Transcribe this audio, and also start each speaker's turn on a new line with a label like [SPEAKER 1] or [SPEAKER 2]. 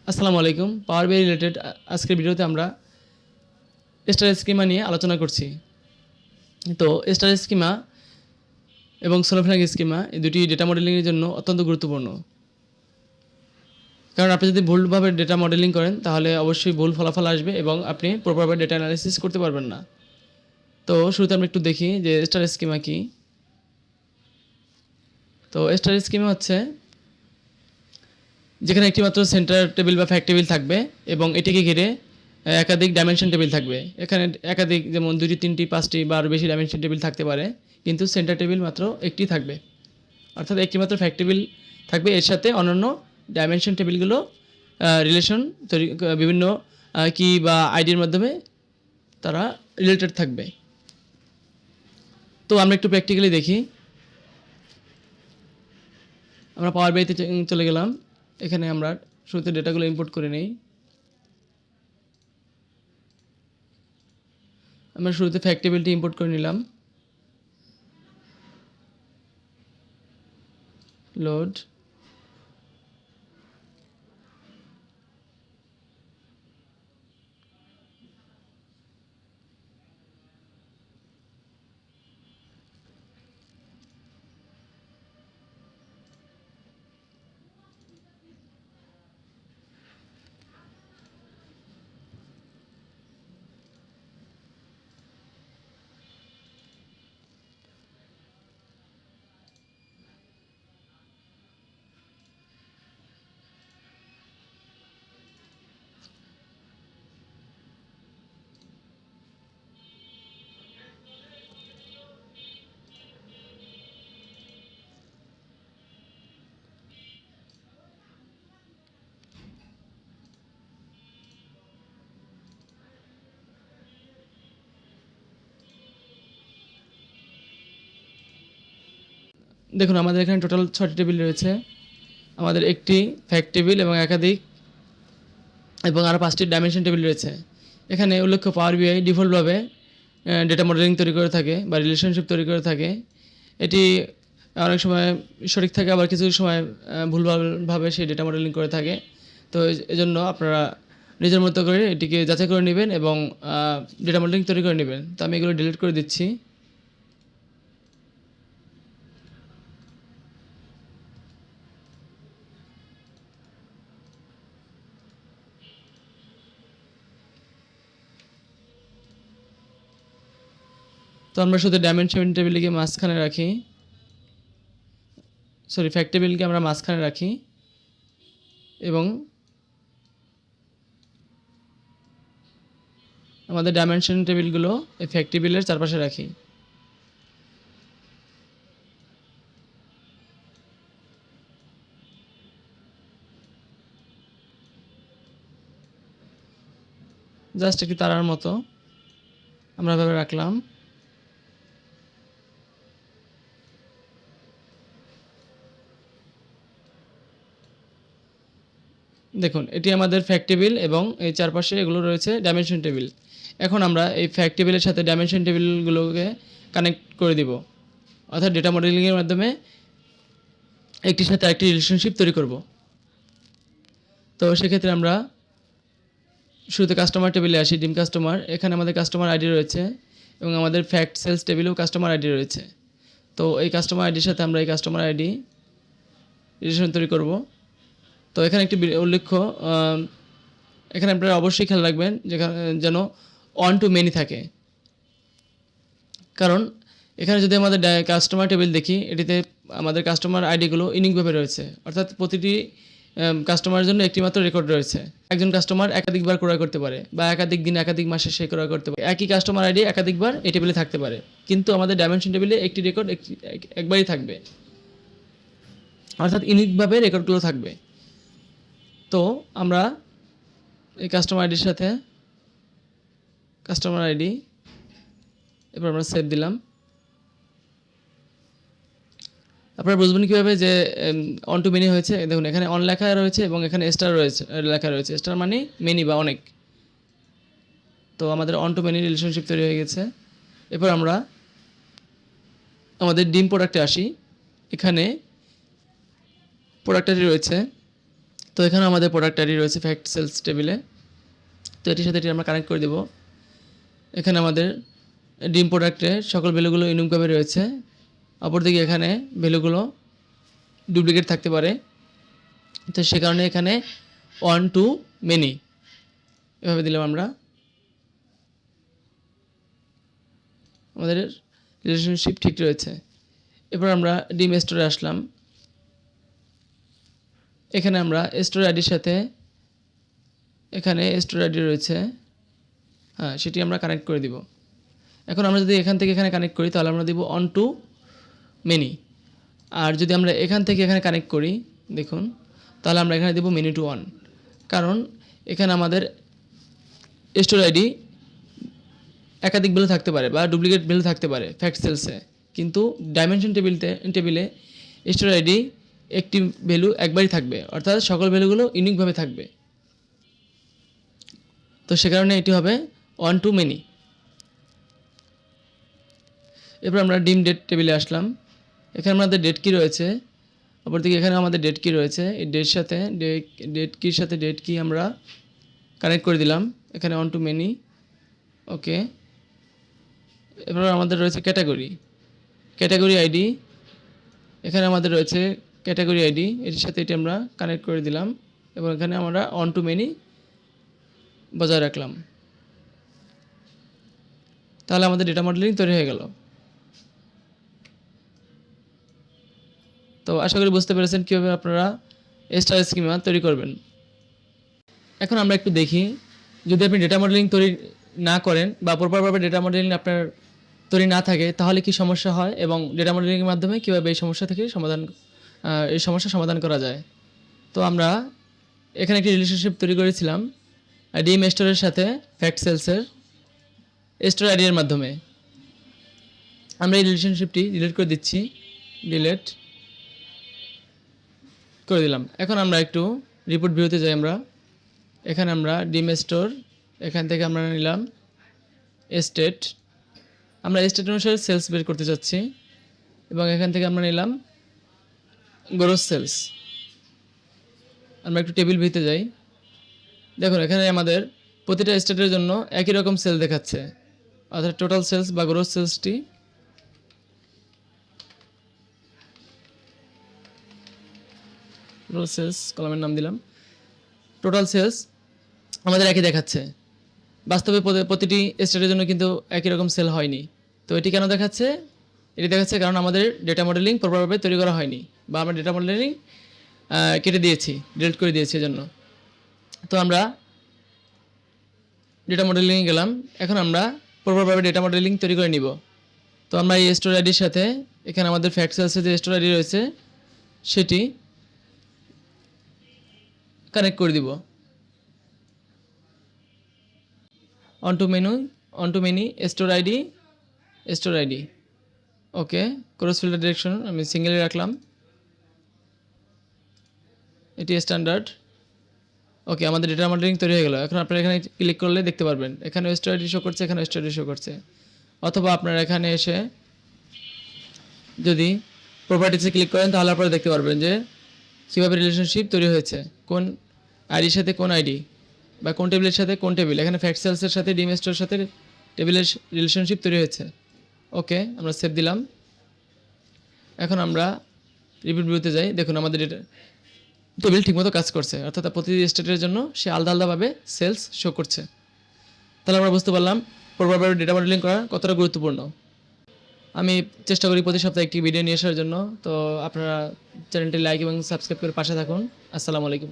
[SPEAKER 1] আসসালামু আলাইকুম। পাওয়ার BI related আজকের ভিডিওতে আমরা স্টার স্কিমা নিয়ে আলোচনা করছি। তো স্টার স্কিমা এবং সোলোফ্ল্যাগ স্কিমা এই দুটি ডেটা মডেলিংয়ের জন্য অত্যন্ত গুরুত্বপূর্ণ। কারণ আপনি যদি ভুলভাবে ডেটা মডেলিং করেন তাহলে অবশ্যই ভুল ফলাফল আসবে এবং আপনি প্রপারভাবে ডেটা অ্যানালাইসিস করতে পারবেন না। তো শুরুতে আমরা একটু দেখি যে স্টার স্কিমা কী। তো স্টার স্কিমা হচ্ছে যেখানে একটিমাত্র সেন্টার টেবিল বা ফ্যাক্ট টেবিল থাকবে এবং এটিকে ঘিরে একাধিক ডাইমেনশন টেবিল থাকবে। এখানে একাধিক যেমন 2টি 3টি 5টি বা আরও বেশি ডাইমেনশন টেবিল থাকতে পারে, কিন্তু সেন্টার টেবিল মাত্র একটি থাকবে। অর্থাৎ একটিমাত্র ফ্যাক্ট টেবিল থাকবে, এর সাথে অন্যান্য ডাইমেনশন টেবিলগুলো রিলেশন তৈরি বিভিন্ন কি বা আইডির মাধ্যমে তারা রিলেটেড থাকবে। তো আমরা একটু প্র্যাকটিক্যালি দেখি। আমরা পাওয়ার BI তে চলে গেলাম। এখানে আমরা শুরুতে ডেটাগুলো ইম্পোর্ট করে নিই। আমরা শুরুতে ফ্যাক্ট টেবিলটি ইম্পোর্ট করে নিলাম। লোড। দেখুন আমাদের এখানে টোটাল 6টি টেবিল রয়েছে। আমাদের একটি ফ্যাক্ট টেবিল এবং একাধিক এবং আরও 5টি ডাইমেনশন টেবিল রয়েছে। এখানে উল্লেখ্য পাওয়ার BI ডিফল্টভাবে ডেটা মডেলিং তৈরি করে থাকে বা রিলেশনশিপ তৈরি করে থাকে। এটি অনেক সময় সঠিক থাকে, আবার কিছু সময় ভুলভাবে সেই ডেটা মডেলিং করে থাকে। তো এজন্য আপনারা নিজের মতো করে এটিকে যাচাই করে নেবেন এবং ডেটা মডেলিং তৈরি করে নেবেন। তো আমি এগুলো ডিলিট করে দিচ্ছি। তো আমরা শুধু ডাইমেনশন টেবিলকে মাঝখানে রাখি, ফ্যাক্ট টেবিলকে আমরা মাঝখানে রাখি এবং আমাদের ডাইমেনশন টেবিলগুলো এই ফ্যাক্ট টেবিলের চারপাশে রাখি। জাস্ট একটি তারার মতো আমরা এভাবে রাখলাম। দেখুন এটি আমাদের ফ্যাক্ট টেবিল এবং এই চারপাশে এগুলো রয়েছে ডাইমেনশন টেবিল। এখন আমরা এই ফ্যাক্ট টেবিলের সাথে ডাইমেনশন টেবিলগুলোকে কানেক্ট করে দিব, অর্থাৎ ডেটা মডেলিংয়ের মাধ্যমে একটির সাথে আরেকটি রিলেশনশিপ তৈরি করব। তো সেক্ষেত্রে আমরা শুরুতে কাস্টমার টেবিলে আসি, ডিম কাস্টমার। এখানে আমাদের কাস্টমার আইডি রয়েছে এবং আমাদের ফ্যাক্ট সেলস টেবিলেও কাস্টমার আইডি রয়েছে। তো এই কাস্টমার আইডির সাথে আমরা এই কাস্টমার আইডি রিলেশন তৈরি করব। তো এখানে একটি উল্লেখ্য, এখানে আপনারা অবশ্যই খেয়াল রাখবেন যেন অন টু মেনি থাকে। কারণ এখানে যদি আমাদের কাস্টমার টেবিল দেখি, এটিতে আমাদের কাস্টমার আইডিগুলো ইউনিকভাবে রয়েছে, অর্থাৎ প্রতিটি কাস্টমারের জন্য একটি মাত্র রেকর্ড রয়েছে। একজন কাস্টমার একাধিকবার ক্রয় করতে পারে বা একাধিক দিন একাধিক মাসে সে ক্রয় করতে পারে। একই কাস্টমার আইডি একাধিকবার এই টেবিলে থাকতে পারে, কিন্তু আমাদের ডাইমেনশন টেবিলে একটি রেকর্ড একবারই থাকবে, অর্থাৎ ইউনিকভাবে রেকর্ডগুলো থাকবে। তো আমরা এই কাস্টমার আইডির সাথে কাস্টমার আইডি, এবার আমরা সেভ দিলাম। আপনারা বুঝবেন কীভাবে যে অন টু মেনি হয়েছে। দেখুন এখানে অন লেখা রয়েছে এবং এখানে স্টার রয়েছে, লেখা রয়েছে। স্টার মানে মেনি বা অনেক। তো আমাদের অন টু মেনি রিলেশনশিপ তৈরি হয়ে গেছে। এরপর আমরা আমাদের ডিম প্রোডাক্টে আসি। এখানে প্রোডাক্টটি রয়েছে। তো তো এখানে আমাদের প্রোডাক্ট আইডি রয়েছে ফ্যাক্ট সেলস টেবিলে। তো এটির সাথে এটি আমরা কানেক্ট করে দেব। এখানে আমাদের ডিম প্রোডাক্টের সকল ভ্যালুগুলো ইউনিকভাবে রয়েছে। অপরদিকে এখানে ভ্যালুগুলো ডুপ্লিকেট থাকতে পারে, তো সে কারণে এখানে ওয়ান টু মেনি এভাবে দিলাম আমরা। আমাদের রিলেশনশিপ ঠিক রয়েছে। এরপর আমরা ডিম স্টোরে আসলাম। এখানে আমরা স্টোর আইডির সাথে এখানে স্টোর আইডি রয়েছে, হ্যাঁ সেটি আমরা কানেক্ট করে দিব। এখন আমরা যদি এখান থেকে এখানে কানেক্ট করি তাহলে আমরা দিব অন টু মেনি। আর যদি আমরা এখান থেকে এখানে কানেক্ট করি দেখুন, তাহলে আমরা এখানে দেব মেনি টু ওয়ান। কারণ এখানে আমাদের স্টোর আইডি একাধিক ভ্যালু থাকতে পারে বা ডুপ্লিকেট ভ্যালু থাকতে পারে ফ্যাক্ট সেলসে, কিন্তু ডাইমেনশন টেবিলে স্টোর আইডি একটি ভ্যালু একবারই থাকবে, অর্থাৎ সকল ভ্যালুগুলো ইউনিকভাবে থাকবে। তো সে কারণে এটি হবে ওয়ান টু মেনি। এরপর আমরা ডিম ডেট টেবিলে আসলাম। এখানে আমাদের ডেট কি রয়েছে, অপরদিকে এখানে আমাদের ডেট কি রয়েছে। এই ডেট কির সাথে ডেট কি আমরা কানেক্ট করে দিলাম এখানে অন টু মেনি। ওকে, এরপর আমাদের রয়েছে ক্যাটাগরি আইডি। এখানে আমাদের রয়েছে ক্যাটাগরি আইডি, এটির সাথে এটি আমরা কানেক্ট করে দিলাম এবং এখানে আমরা অন টু মেনি বজায় রাখলাম। তাহলে আমাদের ডেটা মডেলিং তৈরি হয়ে গেল। তো আশা করি বুঝতে পেরেছেন কীভাবে আপনারা স্টার স্কিমা তৈরি করবেন। এখন আমরা একটু দেখি, যদি আপনি ডেটা মডেলিং তৈরি না করেন বা প্রপারভাবে ডেটা মডেলিং আপনার তৈরি না থাকে তাহলে কি সমস্যা হয় এবং ডেটা মডেলিংয়ের মাধ্যমে কীভাবে এই সমস্যা থেকে সমস্যার সমাধান করা যায়। তো আমরা এখানে একটি রিলেশনশিপ তৈরি করেছিলাম ডিএম স্টোরের সাথে ফ্যাক্ট সেলসের স্টোর আইডির মাধ্যমে। আমরা এই রিলেশনশিপটি ডিলিট করে দিচ্ছি, ডিলিট করে দিলাম। এখন আমরা একটু রিপোর্ট ভিউতে যাই। এখানে আমরা ডিএম স্টোর, এখান থেকে আমরা নিলাম স্টেট। আমরা স্টেট অনুসারে সেলস বের করতে চাচ্ছি এবং এখান থেকে আমরা নিলাম গ্রোস সেলস। আমরা একটু টেবিল ভিউতে যাই। দেখুন এখানে আমাদের প্রতিটা স্টেটের জন্য একই রকম সেল দেখাচ্ছে, অর্থাৎ টোটাল সেলস বা গ্রোস সেলসটি গ্রোস সেলস কলামের নাম দিলাম, টোটাল সেলস আমাদের একই দেখাচ্ছে। বাস্তবে প্রতিটি স্টেটের জন্য কিন্তু একই রকম সেল হয়নি। তো এটি কেন দেখাচ্ছে? এটি দেখাচ্ছে কারণ আমাদের ডেটা মডেলিং প্রপারভাবে তৈরি করা হয়নি বা আমরা ডেটা মডেলিং কেটে দিয়েছি, ডিলিট করে দিয়েছি এজন্য। তো আমরা ডেটা মডেলিংয়ে গেলাম। এখন আমরা প্রপারভাবে ডেটা মডেলিং তৈরি করে নিব। তো আমরা এই স্টোর আইডির সাথে এখানে আমাদের ফ্যাক্ট সেলসের যে স্টোর আইডি রয়েছে সেটি কানেক্ট করে দিব। One to many store ID. Okay, cross filter direction আমি সিঙ্গেলে রাখলাম, এটি স্ট্যান্ডার্ড। ওকে, আমাদের ডেটা মডেলিং তৈরি হয়ে গেল। এখন আপনারা এখানে ক্লিক করলে দেখতে পারবেন এখানে স্টোর আইডি শো করছে, এখানে স্টোর আইডি শো করছে। অথবা আপনারা এখানে এসে যদি প্রপার্টিসে ক্লিক করেন তাহলে আপনারা দেখতে পারবেন যে কীভাবে রিলেশনশিপ তৈরি হয়েছে, কোন আইডির সাথে কোন আইডি বা কোন টেবিলের সাথে কোন টেবিল। এখানে ফ্যাক্ট সেলসের সাথে ডিএম স্টোরের সাথে টেবিলের রিলেশনশিপ তৈরি হয়েছে। ওকে, আমরা সেভ দিলাম। এখন আমরা রিপিট ভিউতে যাই। দেখুন আমাদের ডেটা টেবিল ঠিকমতো কাজ করছে, অর্থাৎ প্রতিটি স্টেটের জন্য সে আলাদাভাবে সেলস শো করছে। তাহলে আমরা বুঝতে পারলাম প্রপারভাবে ডেটা মডেলিং করা কতটা গুরুত্বপূর্ণ। আমি চেষ্টা করি প্রতি সপ্তাহে একটি ভিডিও নিয়ে আসার জন্য। তো আপনারা চ্যানেলটি লাইক এবং সাবস্ক্রাইব করে পাশে থাকুন। আসসালামু আলাইকুম।